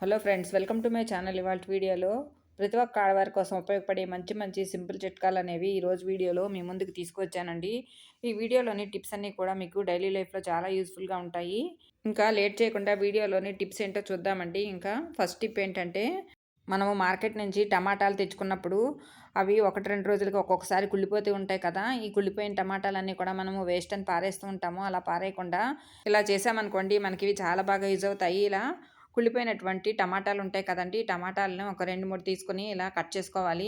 Hello friends, welcome to my channel. ఇవాళ వీడియోలో ప్రతి ఒక్క ఆడవారి కోసం ఉపయోగపడే మంచి మంచి సింపుల్ చిట్కాలు అనేవి ఈరోజు వీడియోలో మీ ముందుకు తీసుకొచ్చానండి. ఈ వీడియోలోని టిప్స్ అన్నీ కూడా మీకు డైలీ లైఫ్లో చాలా యూస్ఫుల్గా ఉంటాయి. ఇంకా లేట్ చేయకుండా వీడియోలోని టిప్స్ ఏంటో చూద్దామండి. ఇంకా ఫస్ట్ టిప్ ఏంటంటే, మనము మార్కెట్ నుంచి టమాటాలు తెచ్చుకున్నప్పుడు అవి 1-2 రోజులకి ఒక్కొక్కసారి కుళ్ళిపోతూ ఉంటాయి కదా. ఈ కుళ్ళిపోయిన టమాటాలన్నీ కూడా మనము వేస్ట్ అని పారేస్తూ ఉంటాము. అలా పారేయకుండా ఇలా చేసామనుకోండి, మనకి ఇవి చాలా బాగా యూజ్ అవుతాయి. ఇలా కుళ్ళిపోయినటువంటి టమాటాలు ఉంటాయి కదండీ! ఈ టమాటాలను ఒక 2, 3 తీసుకొని ఇలా కట్ చేసుకోవాలి.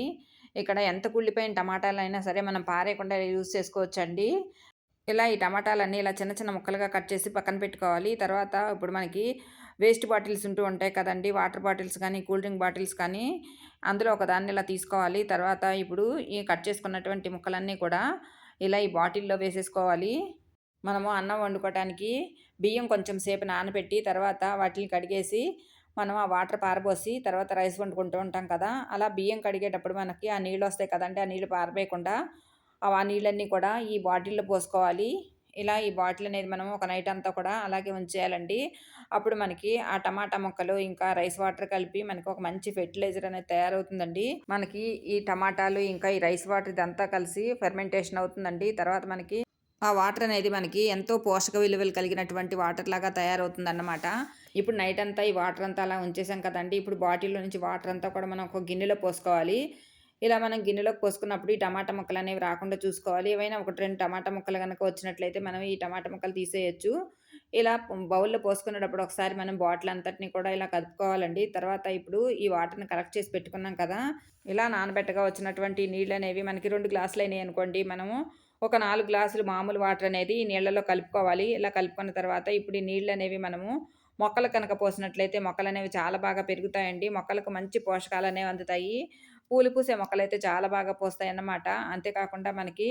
ఇక్కడ ఎంత కుళ్ళిపోయిన టమాటాలైనా సరే మనం పారేయకుండా యూజ్ చేసుకోవచ్చండి. ఇలా ఈ టమాటాలన్నీ ఇలా చిన్న చిన్న ముక్కలుగా కట్ చేసి పక్కన పెట్టుకోవాలి. తర్వాత ఇప్పుడు మనకి వేస్ట్ బాటిల్స్ ఉంటూ ఉంటాయి కదండీ! వాటర్ బాటిల్స్ కానీ, కూల్ డ్రింక్ బాటిల్స్ కానీ, అందులో ఒకదాన్ని ఇలా తీసుకోవాలి. తర్వాత ఇప్పుడు ఈ కట్ చేసుకున్నటువంటి ముక్కలన్నీ కూడా ఇలా ఈ బాటిల్‌లో వేసేసుకోవాలి. మనము అన్నం వండుకోవటానికి బియ్యం కొంచెం సేపు నానబెట్టి తర్వాత వాటిని కడిగేసి మనం ఆ వాటర్ పారబోసి తర్వాత రైస్ వండుకుంటూ ఉంటాం కదా. అలా బియ్యం కడిగేటప్పుడు మనకి ఆ నీళ్ళు వస్తాయి కదండీ! ఆ నీళ్ళు పారబోయకుండా ఆ నీళ్ళన్నీ కూడా ఈ బాటిల్‌లో పోసుకోవాలి. ఇలా ఈ బాటిల్ అనేది మనం ఒక నైట్ అంతా కూడా అలాగే ఉంచేయాలండి. అప్పుడు మనకి ఆ టమాటా ముక్కలు ఇంకా రైస్ వాటర్ కలిపి మనకి ఒక మంచి ఫెర్టిలైజర్ అనేది తయారవుతుందండి. మనకి ఈ టమాటాలు ఇంకా ఈ రైస్ వాటర్ ఇదంతా కలిసి ఫెర్మెంటేషన్ అవుతుందండి. తర్వాత మనకి ఆ వాటర్ అనేది మనకి ఎంతో పోషక విలువలు కలిగినటువంటి వాటర్ లాగా తయారవుతుందన్నమాట. ఇప్పుడు నైట్ అంతా ఈ వాటర్ అంతా అలా ఉంచేసాం కదండీ! ఇప్పుడు బాటిల్‌లో నుంచి వాటర్ అంతా కూడా మనం ఒక గిన్నెలో పోసుకోవాలి. ఇలా మనం గిన్నెలోకి పోసుకున్నప్పుడు ఈ టమాటా ముక్కలనేవి రాకుండా చూసుకోవాలి. ఏవైనా 1, 2 టమాటా ముక్కలు గనక వచ్చినట్లయితే మనం ఈ టమాటా ముక్కలు తీసేయొచ్చు. ఇలా బౌల్‌లో పోసుకునేటప్పుడు ఒకసారి మనం బాటిల్ అంతటిని కూడా ఇలా కలుపుకోవాలండి. తర్వాత ఇప్పుడు ఈ వాటర్‌ని కలెక్ట్ చేసి పెట్టుకున్నాం కదా. ఇలా నానబెట్టగా వచ్చినటువంటి నీళ్ళనేవి మనకి 2 గ్లాసులయినాయి అనుకోండి. మనము ఒక 4 గ్లాసులు మామూలు వాటర్ అనేది ఈ నీళ్ళలో కలుపుకోవాలి. ఇలా కలుపుకున్న తర్వాత ఇప్పుడు ఈ నీళ్ళనేవి మనము మొక్కలకు కనుక పోసినట్లయితే మొక్కలనేవి చాలా బాగా పెరుగుతాయండి. మొక్కలకు మంచి పోషకాలనేవి అందుతాయి. పూలు పూసే మొక్కలైతే చాలా బాగా పూస్తాయన్నమాట. అంతేకాకుండా మనకి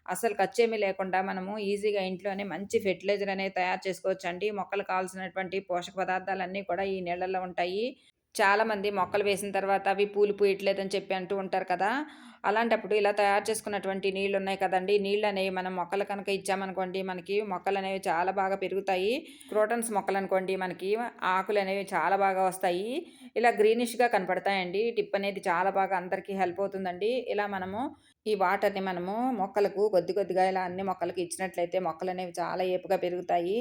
అసలు ఖర్చేమీ లేకుండా మనము ఈజీగా ఇంట్లోనే మంచి ఫెర్టిలైజర్ అనేది తయారు చేసుకోవచ్చండి. మొక్కలకు కావాల్సినటువంటి పోషక పదార్థాలన్నీ కూడా ఈ నీళ్ళల్లో ఉంటాయి. చాలామంది మొక్కలు వేసిన తర్వాత అవి పూలు పూయట్లేదని చెప్పి అంటూ ఉంటారు కదా. అలాంటప్పుడు ఇలా తయారు చేసుకున్నటువంటి నీళ్లున్నాయి కదండీ! నీళ్ళనేవి మనం మొక్కలు కనుక ఇచ్చామనుకోండి, మనకి మొక్కలనేవి చాలా బాగా పెరుగుతాయి. క్రోటన్స్ మొక్కలనుకోండి, మనకి ఆకులనేవి చాలా బాగా వస్తాయి. ఇలా గ్రీనిష్‌గా కనపడతాయండి. ఈ టిప్ అనేది చాలా బాగా అందరికీ హెల్ప్ అవుతుందండి. ఇలా మనము ఈ వాటర్‌ని మనము మొక్కలకు కొద్ది కొద్దిగా ఇలా అన్ని మొక్కలకి ఇచ్చినట్లయితే మొక్కలనేవి చాలా ఏపుగా పెరుగుతాయి.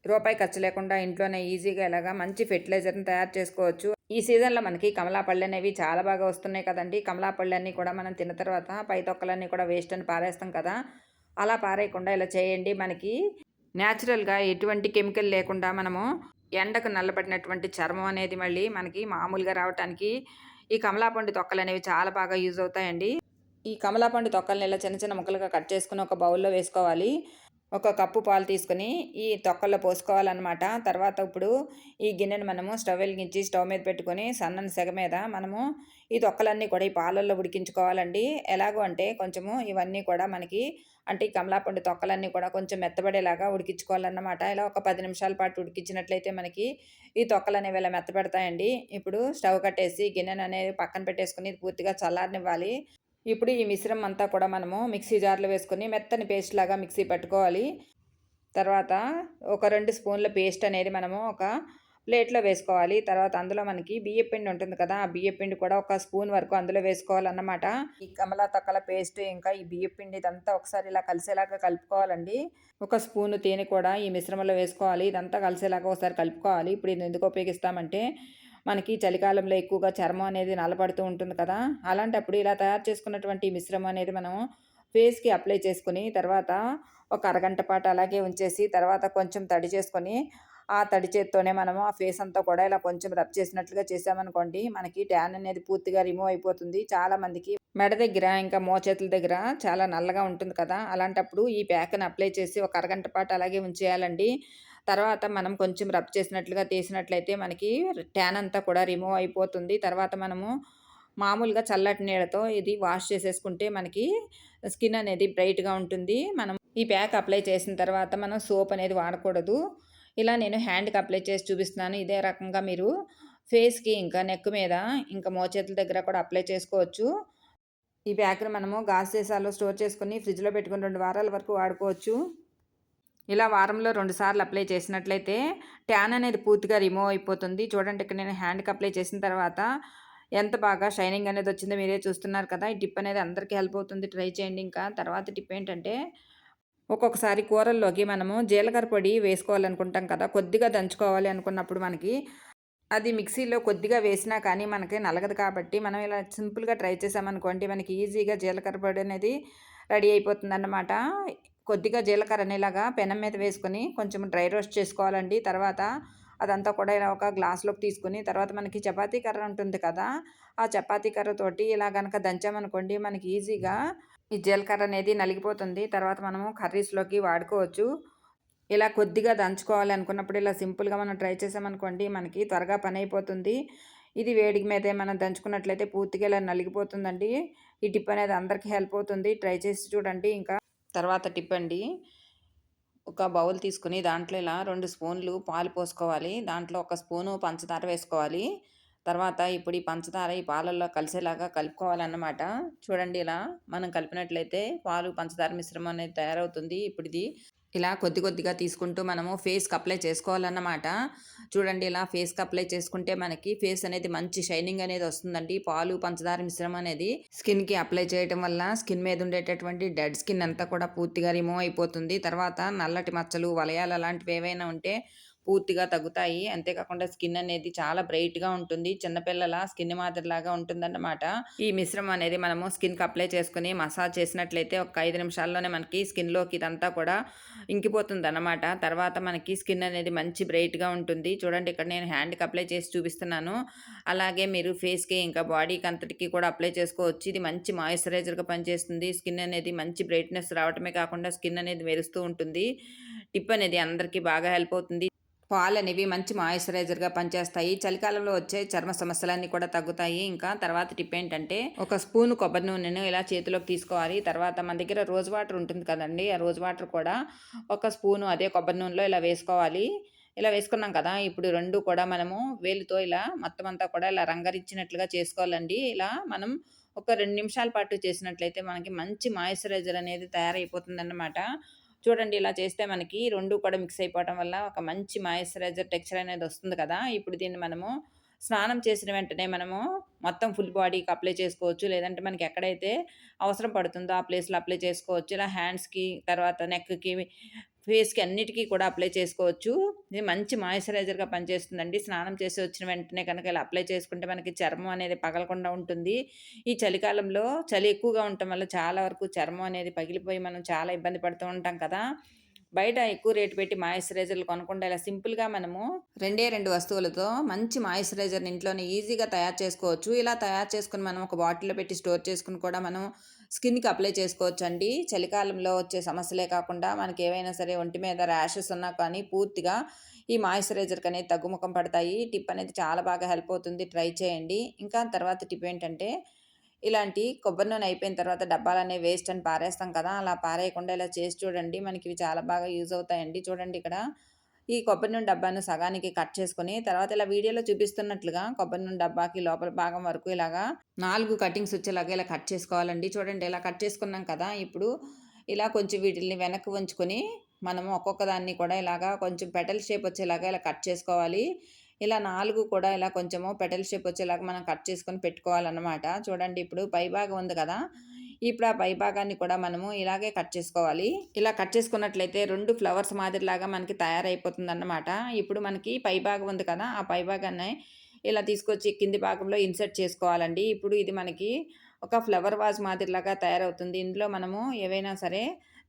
రూపాయి ఖర్చు లేకుండా ఇంట్లోనే ఈజీగా ఇలాగా మంచి ఫెర్టిలైజర్‌ని తయారు చేసుకోవచ్చు. ఈ సీజన్‌లో మనకి కమలా పళ్ళనేవి చాలా బాగా వస్తున్నాయి కదండీ! కమలా పళ్ళన్నీ కూడా మనం తిన్న తర్వాత పై తొక్కలన్నీ కూడా వేస్ట్ అని పారేస్తాం కదా. అలా పారేయకుండా ఇలా చేయండి. మనకి నేచురల్‌గా ఎటువంటి కెమికల్ లేకుండా మనము ఎండకు నల్లబడినటువంటి చర్మం అనేది మళ్ళీ మనకి మామూలుగా రావటానికి ఈ కమలా పండు తొక్కలనేవి చాలా బాగా యూజ్ అవుతాయండి. ఈ కమలా పండు తొక్కల్ని ఇలా చిన్న చిన్న ముక్కలుగా కట్ చేసుకొని ఒక బౌల్‌లో వేసుకోవాలి. ఒక కప్పు పాలు తీసుకొని ఈ తొక్కల్లో పోసుకోవాలనమాట. తర్వాత ఇప్పుడు ఈ గిన్నెను మనము స్టవ్ వెలిగించి స్టవ్ మీద పెట్టుకొని సన్నని సెగ మీద మనము ఈ తొక్కలన్నీ కూడా ఈ పాలల్లో ఉడికించుకోవాలండి. ఎలాగో అంటే కొంచెము ఇవన్నీ కూడా మనకి అంటే ఈ కమలాపండు తొక్కలన్నీ కూడా కొంచెం మెత్తబడేలాగా ఉడికించుకోవాలన్నమాట. ఇలా ఒక 10 నిమిషాల పాటు ఉడికించినట్లయితే మనకి ఈ తొక్కలనేవి ఇలా మెత్తబడతాయండి. ఇప్పుడు స్టవ్ కట్టేసి గిన్నెననేది పక్కన పెట్టేసుకొని ఇది పూర్తిగా చల్లారనివ్వాలి. ఇప్పుడు ఈ మిశ్రమం అంతా కూడా మనము మిక్సీ జార్‌లో వేసుకొని మెత్తని పేస్ట్ లాగా మిక్సీ పట్టుకోవాలి. తర్వాత ఒక 2 స్పూన్ల పేస్ట్ అనేది మనము ఒక ప్లేట్‌లో వేసుకోవాలి. తర్వాత అందులో మనకి బియ్యపు పిండి ఉంటుంది కదా. ఆ బియ్యపు పిండి కూడా ఒక స్పూన్ వరకు అందులో వేసుకోవాలన్నమాట. ఈ కమలా తక్కల పేస్ట్ ఇంకా ఈ బియ్యపు పిండి ఇదంతా ఒకసారి ఇలా కలిసేలాగా కలుపుకోవాలండి. ఒక స్పూను తేనె కూడా ఈ మిశ్రమంలో వేసుకోవాలి. ఇదంతా కలిసేలాగా ఒకసారి కలుపుకోవాలి. ఇప్పుడు ఇది ఎందుకు ఉపయోగిస్తామంటే మనకి చలికాలంలో ఎక్కువగా చర్మం అనేది నల్లబడుతూ ఉంటుంది కదా. అలాంటప్పుడు ఇలా తయారు చేసుకున్నటువంటి మిశ్రమం అనేది మనం ఫేస్‌కి అప్లై చేసుకొని తర్వాత ఒక అరగంట పాటు అలాగే ఉంచేసి తర్వాత కొంచెం తడి చేసుకొని ఆ తడి చేత్తోనే మనము ఆ ఫేస్ అంతా కూడా ఇలా కొంచెం రబ్ చేసినట్లుగా చేసామనుకోండి, మనకి ట్యాన్ అనేది పూర్తిగా రిమూవ్ అయిపోతుంది. చాలామందికి మెడ దగ్గర ఇంకా మోచేతుల దగ్గర చాలా నల్లగా ఉంటుంది కదా. అలాంటప్పుడు ఈ ప్యాక్‌ని అప్లై చేసి ఒక అరగంట పాటు అలాగే ఉంచేయాలండి. తర్వాత మనం కొంచెం రబ్ చేసినట్లుగా తీసినట్లయితే మనకి ట్యాన్ అంతా కూడా రిమూవ్ అయిపోతుంది. తర్వాత మనము మామూలుగా చల్లటి నీళ్ళతో ఇది వాష్ చేసేసుకుంటే మనకి స్కిన్ అనేది బ్రైట్‌గా ఉంటుంది. మనం ఈ ప్యాక్ అప్లై చేసిన తర్వాత మనం సోప్ అనేది వాడకూడదు. ఇలా నేను హ్యాండ్‌కి అప్లై చేసి చూపిస్తున్నాను. ఇదే రకంగా మీరు ఫేస్‌కి ఇంకా నెక్ మీద ఇంకా మోచేతుల దగ్గర కూడా అప్లై చేసుకోవచ్చు. ఈ ప్యాక్‌ని మనము గాజు సీసాలో స్టోర్ చేసుకొని ఫ్రిడ్జ్‌లో పెట్టుకొని 2 వారాల వరకు వాడుకోవచ్చు. ఇలా వారంలో 2 సార్లు అప్లై చేసినట్లయితే ట్యాన్ అనేది పూర్తిగా రిమూవ్ అయిపోతుంది. చూడండి ఇక్కడ నేను హ్యాండ్‌కి అప్లై చేసిన తర్వాత ఎంత బాగా షైనింగ్ అనేది వచ్చిందో మీరే చూస్తున్నారు కదా! ఈ టిప్ అనేది అందరికీ హెల్ప్ అవుతుంది. ట్రై చేయండి. ఇంకా తర్వాత టిప్ ఏంటంటే ఒక్కొక్కసారి కూరల్లోకి మనము జీలకర్ర పొడి వేసుకోవాలనుకుంటాం కదా! కొద్దిగా దంచుకోవాలి అనుకున్నప్పుడు మనకి అది మిక్సీలో కొద్దిగా వేసినా కానీ మనకి నలగదు కాబట్టి మనం ఇలా సింపుల్‌గా ట్రై చేసామనుకోండి మనకి ఈజీగా జీలకర్ర పొడి అనేది రెడీ అయిపోతుందన్నమాట. కొద్దిగా జీలకర్రని ఇలాగా పెనం మీద వేసుకొని కొంచెం డ్రై రోస్ట్ చేసుకోవాలండి. తర్వాత అదంతా కూడా ఇలా ఒక గ్లాస్‌లోకి తీసుకొని తర్వాత మనకి చపాతీ కర్ర ఉంటుంది కదా! ఆ చపాతీ కర్రతోటి ఇలా గనక దంచామనుకోండి మనకి ఈజీగా ఈ జీలకర్ర అనేది నలిగిపోతుంది. తర్వాత మనము కర్రీస్‌లోకి వాడుకోవచ్చు. ఇలా కొద్దిగా దంచుకోవాలి అనుకున్నప్పుడు ఇలా సింపుల్‌గా మనం ట్రై చేసామనుకోండి మనకి త్వరగా పనైపోతుంది. ఇది వేడి మీదే మనం దంచుకున్నట్లయితే పూర్తిగా ఇలా నలిగిపోతుందండి. ఈ టిప్ అనేది అందరికీ హెల్ప్ అవుతుంది. ట్రై చేసి చూడండి. ఇంకా తర్వాత టిప్ అండి. ఒక బౌల్ తీసుకొని దాంట్లో ఇలా 2 స్పూన్లు పాలు పోసుకోవాలి. దాంట్లో ఒక స్పూను పంచదార వేసుకోవాలి. తర్వాత ఇప్పుడు ఈ పంచదార ఈ పాలల్లో కలిసేలాగా కలుపుకోవాలన్నమాట. చూడండి ఇలా మనం కలిపినట్లయితే పాలు, పంచదార మిశ్రమం అనేది తయారవుతుంది. ఇప్పుడిది ఇలా కొద్ది కొద్దిగా తీసుకుంటూ మనము ఫేస్‌కి అప్లై చేసుకోవాలన్నమాట. చూడండి ఇలా ఫేస్‌కి అప్లై చేసుకుంటే మనకి ఫేస్ అనేది మంచి షైనింగ్ అనేది వస్తుందండి. పాలు, పంచదార మిశ్రమం అనేది స్కిన్‌కి అప్లై చేయటం వల్ల స్కిన్ మీద ఉండేటటువంటి డెడ్ స్కిన్ అంతా కూడా పూర్తిగా రిమూవ్ అయిపోతుంది. తర్వాత నల్లటి మచ్చలు, వలయాలు అలాంటివి ఏవైనా ఉంటే పూర్తిగా తగ్గుతాయి. అంతేకాకుండా స్కిన్ అనేది చాలా బ్రైట్‌గా ఉంటుంది. చిన్నపిల్లల స్కిన్ మాదిరిలాగా ఉంటుందన్నమాట. ఈ మిశ్రమం అనేది మనము స్కిన్‌కి అప్లై చేసుకొని మసాజ్ చేసినట్లయితే ఒక 5 నిమిషాల్లోనే మనకి స్కిన్‌లోకి ఇదంతా కూడా ఇంకిపోతుందన్నమాట. తర్వాత మనకి స్కిన్ అనేది మంచి బ్రైట్‌గా ఉంటుంది. చూడండి ఇక్కడ నేను హ్యాండ్‌కి అప్లై చేసి చూపిస్తున్నాను. అలాగే మీరు ఫేస్‌కి ఇంకా బాడీకి అంతటికి కూడా అప్లై చేసుకోవచ్చు. ఇది మంచి మాయిశ్చరైజర్‌గా పనిచేస్తుంది. స్కిన్ అనేది మంచి బ్రైట్‌నెస్ రావటమే కాకుండా స్కిన్ అనేది మెరుస్తూ ఉంటుంది. టిప్ అనేది అందరికీ బాగా హెల్ప్ అవుతుంది. పాలనేవి మంచి మాయిశ్చరైజర్‌గా పనిచేస్తాయి. చలికాలంలో వచ్చే చర్మ సమస్యలన్నీ కూడా తగ్గుతాయి. ఇంకా తర్వాత టిప్ ఏంటంటే, ఒక స్పూను కొబ్బరి నూనెను ఇలా చేతిలోకి తీసుకోవాలి. తర్వాత మన దగ్గర రోజ్ వాటర్ ఉంటుంది కదండీ! ఆ రోజ్ వాటర్ కూడా ఒక స్పూను అదే కొబ్బరి నూనెలో ఇలా వేసుకోవాలి. ఇలా వేసుకున్నాం కదా! ఇప్పుడు 2 కూడా మనము వేలుతో ఇలా మొత్తం అంతా కూడా ఇలా రంగరించినట్లుగా చేసుకోవాలండి. ఇలా మనం ఒక 2 నిమిషాల పాటు చేసినట్లయితే మనకి మంచి మాయిశ్చరైజర్ అనేది తయారైపోతుందన్నమాట. చూడండి ఇలా చేస్తే మనకి 2 కూడా మిక్స్ అయిపోవటం వల్ల ఒక మంచి మాయిశ్చరైజర్ టెక్స్చర్ అనేది వస్తుంది కదా! ఇప్పుడు దీన్ని మనము స్నానం చేసిన వెంటనే మనము మొత్తం ఫుల్ బాడీకి అప్లై చేసుకోవచ్చు. లేదంటే మనకి ఎక్కడైతే అవసరం పడుతుందో ఆ ప్లేస్‌లో అప్లై చేసుకోవచ్చు. ఇలా హ్యాండ్స్‌కి, తర్వాత నెక్‌కి, ఫేస్‌కి అన్నిటికి కూడా అప్లై చేసుకోవచ్చు. ఇది మంచి మాయిశ్చరైజర్‌గా పనిచేస్తుందండి. స్నానం చేసి వచ్చిన వెంటనే కనుక ఇలా అప్లై చేసుకుంటే మనకి చర్మం అనేది పగలకుండా ఉంటుంది. ఈ చలికాలంలో చలి ఎక్కువగా ఉండటం వల్ల చాలా వరకు చర్మం అనేది పగిలిపోయి మనం చాలా ఇబ్బంది పడుతూ ఉంటాం కదా! బయట ఎక్కువ రేటు పెట్టి మాయిశ్చరైజర్‌లు కొనకుండా ఇలా సింపుల్‌గా మనము 2 వస్తువులతో మంచి మాయిశ్చరైజర్‌ని ఇంట్లోనే ఈజీగా తయారు చేసుకోవచ్చు. ఇలా తయారు చేసుకొని మనం ఒక బాటిల్‌లో పెట్టి స్టోర్ చేసుకొని కూడా మనం స్కిన్‌కి అప్లై చేసుకోవచ్చండి. చలికాలంలో వచ్చే సమస్యలే కాకుండా మనకేవైనా సరే ఒంటి మీద ర్యాషెస్ ఉన్నా కానీ పూర్తిగా ఈ మాయిశ్చరైజర్‌కనేది తగ్గుముఖం పడతాయి. టిప్ అనేది చాలా బాగా హెల్ప్ అవుతుంది. ట్రై చేయండి. ఇంకా తర్వాత టిప్ ఏంటంటే ఇలాంటి కొబ్బరి నూనె అయిపోయిన తర్వాత డబ్బాలనేవి వేస్ట్ అని పారేస్తాం కదా! అలా పారేయకుండా ఇలా చేసి చూడండి. మనకివి చాలా బాగా యూజ్ అవుతాయండి. చూడండి ఇక్కడ ఈ కొబ్బరి నూనె డబ్బాను సగానికి కట్ చేసుకొని, తర్వాత ఇలా వీడియోలో చూపిస్తున్నట్లుగా కొబ్బరి నూనె డబ్బాకి లోపల భాగం వరకు ఇలాగా 4 కటింగ్స్ వచ్చేలాగా ఇలా కట్ చేసుకోవాలండి. చూడండి ఇలా కట్ చేసుకున్నాం కదా! ఇప్పుడు ఇలా కొంచెం వీటిల్ని వెనక్కి వంచుకొని, మనము ఒక్కొక్క దాన్ని కూడా ఇలాగా కొంచెం పెటల్ షేప్ వచ్చేలాగా ఇలా కట్ చేసుకోవాలి. ఇలా 4 కూడా ఇలా కొంచెము పెటల్ షేప్ వచ్చేలాగా మనం కట్ చేసుకొని పెట్టుకోవాలన్నమాట. చూడండి ఇప్పుడు పైభాగం ఉంది కదా! ఇప్పుడు ఆ పైభాగాన్ని కూడా మనము ఇలాగే కట్ చేసుకోవాలి. ఇలా కట్ చేసుకున్నట్లయితే 2 ఫ్లవర్స్ మాదిరిలాగా మనకి తయారైపోతుందన్నమాట. ఇప్పుడు మనకి పైభాగం ఉంది కదా! ఆ పైభాగాన్ని ఇలా తీసుకొచ్చి కింది భాగంలో ఇన్సర్ట్ చేసుకోవాలండి. ఇప్పుడు ఇది మనకి ఒక ఫ్లవర్ వాజ్ మాదిరిలాగా తయారవుతుంది. ఇందులో మనము ఏవైనా సరే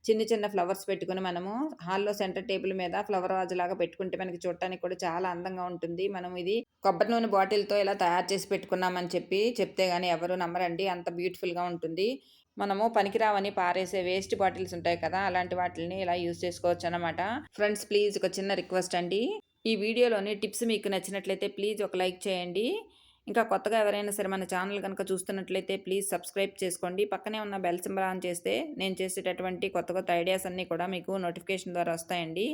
చిన్న చిన్న ఫ్లవర్స్ పెట్టుకొని మనము హాల్‌లో సెంటర్ టేబుల్ మీద ఫ్లవర్ వాజ్‌లాగా పెట్టుకుంటే మనకి చూడటానికి కూడా చాలా అందంగా ఉంటుంది. మనం ఇది కొబ్బరి నూనె బాటిల్‌తో ఇలా తయారు చేసి పెట్టుకున్నామని చెప్తే గాని ఎవరు నమ్మరండి. అంత బ్యూటిఫుల్‌గా ఉంటుంది. మనము పనికిరావని పారేసే వేస్ట్ బాటిల్స్ ఉంటాయి కదా! అలాంటి వాటిల్ని ఇలా యూజ్ చేసుకోవచ్చనమాట. ఫ్రెండ్స్ ప్లీజ్ ఒక చిన్న రిక్వెస్ట్ అండి. ఈ వీడియోలోని టిప్స్ మీకు నచ్చినట్లయితే ప్లీజ్ ఒక లైక్ చేయండి. ఇంకా కొత్తగా ఎవరైనా సరే మన ఛానల్ గనుక చూస్తున్నట్లయితే ప్లీజ్ సబ్స్క్రైబ్ చేసుకోండి. పక్కనే ఉన్న బెల్ సింబల్ ఆన్ చేస్తే నేను చేసేటటువంటి కొత్త కొత్త ఐడియాస్ అన్నీ కూడా మీకు నోటిఫికేషన్ ద్వారా వస్తాయండి.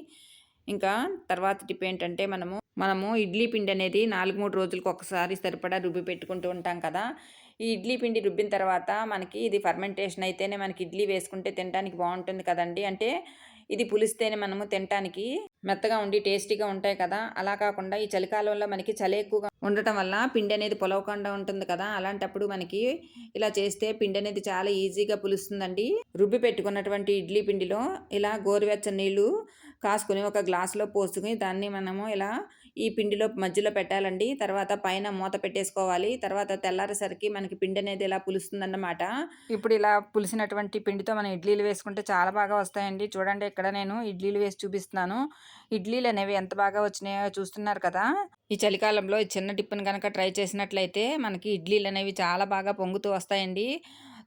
ఇంకా తర్వాత టిప్ ఏంటంటే మనము ఇడ్లీ పిండి అనేది 4, 3 రోజులకు ఒకసారి సరిపడా రుబ్బి పెట్టుకుంటూ ఉంటాం కదా! ఈ ఇడ్లీ పిండి రుబ్బిన తర్వాత మనకి ఇది ఫర్మెంటేషన్ అయితేనే మనకి ఇడ్లీ వేసుకుంటే తినడానికి బావుంటుంది కదండీ! అంటే ఇది పులిస్తేనే మనము తినటానికి మెత్తగా ఉండి టేస్టీగా ఉంటాయి కదా. అలా కాకుండా ఈ చలికాలంలో మనకి చలి ఎక్కువగా ఉండటం వల్ల పిండి అనేది పొలవకుండా ఉంటుంది కదా. అలాంటప్పుడు మనకి ఇలా చేస్తే పిండి అనేది చాలా ఈజీగా పులుస్తుందండి. రుబ్బి పెట్టుకున్నటువంటి ఇడ్లీ పిండిలో ఇలా గోరువెచ్చని నీళ్లు కాసుకొని ఒక గ్లాసులో పోసుకుని దాన్ని మనము ఇలా ఈ పిండిలో మధ్యలో పెట్టాలండి. తర్వాత పైన మూత పెట్టేసుకోవాలి. తర్వాత తెల్లారేసరికి మనకి పిండి అనేది ఇలా పులుస్తుందన్నమాట. ఇప్పుడు ఇలా పులిసినటువంటి పిండితో మనం ఇడ్లీలు వేసుకుంటే చాలా బాగా వస్తాయండి. చూడండి, ఇక్కడ నేను ఇడ్లీలు వేసి చూపిస్తున్నాను. ఇడ్లీలు అనేవి ఎంత బాగా వచ్చినాయో చూస్తున్నారు కదా. ఈ చలికాలంలో ఈ చిన్న టిప్పుని కనుక ట్రై చేసినట్లయితే మనకి ఇడ్లీలు అనేవి చాలా బాగా పొంగుతూ వస్తాయండి.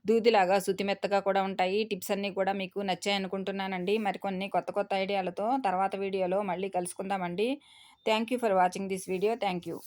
దూదిలాగా శుతిమెత్తగా కూడా ఉంటాయి. టిప్స్ అన్నీ కూడా మీకు నచ్చాయి అనుకుంటున్నానండి. మరికొన్ని కొత్త కొత్త ఐడియాలతో తర్వాత వీడియోలో మళ్ళీ కలుసుకుందామండి. Thank you for watching this video. Thank you.